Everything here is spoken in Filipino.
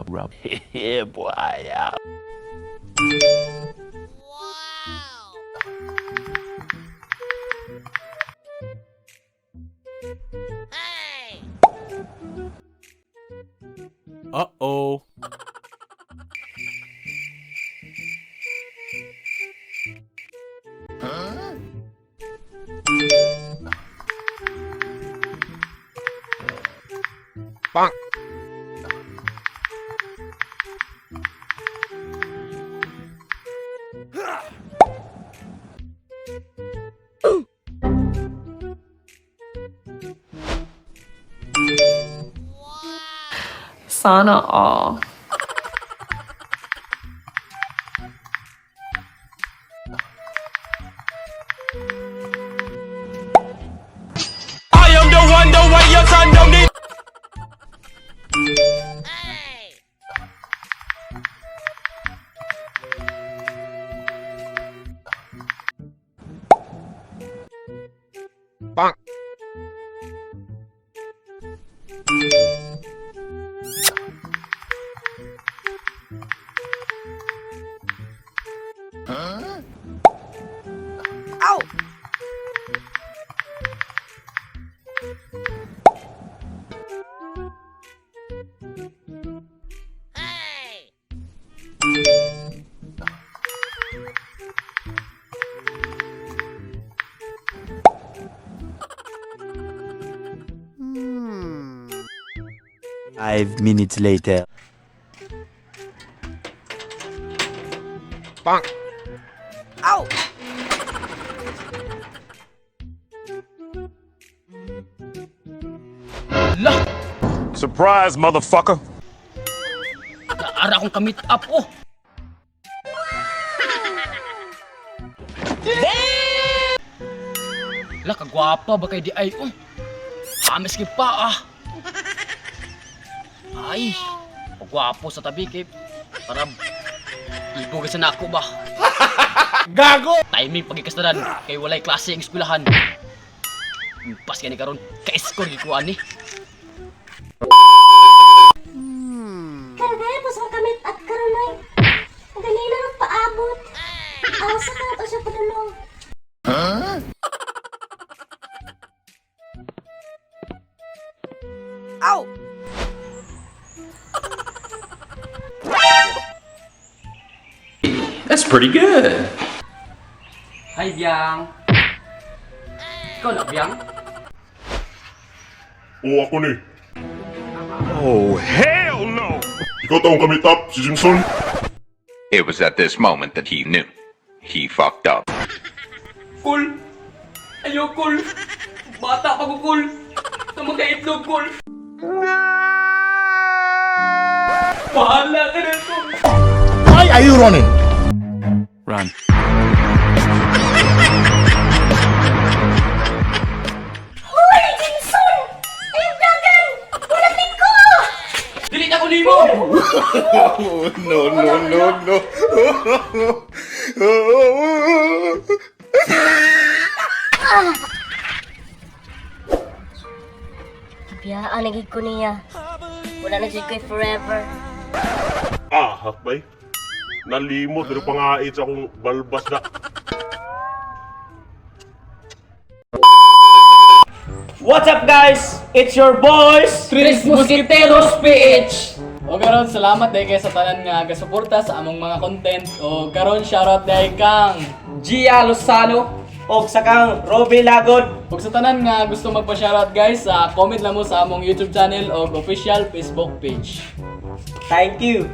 rub. Yeah, boy. Yeah. Uh-oh. Bonk. Sana all. I am the one, the way your son don't need. Bonk. Ow! 5 minutes later. Bonk. Ow! Lah! Surprise, motherfucker! Naara akong kamit up, oh! Lah, kagwapa ba kay di ay, oh? Hamis kay pa, ah! Ay, pagwapo sa tabi kay para ibugay sa nako ba? Gago! Timing pagikastanan kay walay klase ang eskwelahan. Pas kani karon ka-score gikuan ni. Karagaya po sa kamit at karunay. Dali na magpaabot. Asa ka to siya padulong. Ow! That's pretty good. Hi, Iyang. Ikaw na, Iyang? Oo, ako ni. Oh, hell no! Ikaw taong kami top, si Simpson. It was at this moment that he knew. He fucked up. Cool! Ayaw, cool! Bata pa ko, cool! Ito magka-itlog, cool! Bahala ka na, cool! Why are you running? Run. Hoy, Jinson! Ay, Daghan! Walatin ko! Dili na ko nimo! No. Biyaan, nagig ko niya. Wala na siya ko'y forever. Ah, hakbay. Nalimot, pero pangait sa akong balbas na. What's up guys? It's your boys! Tres Musketeros PH! O karon salamat dahil kayo sa tanan nga gasuporta sa among mga content. O karon shoutout dahil kang Gia Lozano o sa kang Roby Lagod. ug sa tanan nga gusto magpa-shoutout guys, comment lang mo sa among YouTube channel o official Facebook page. Thank you!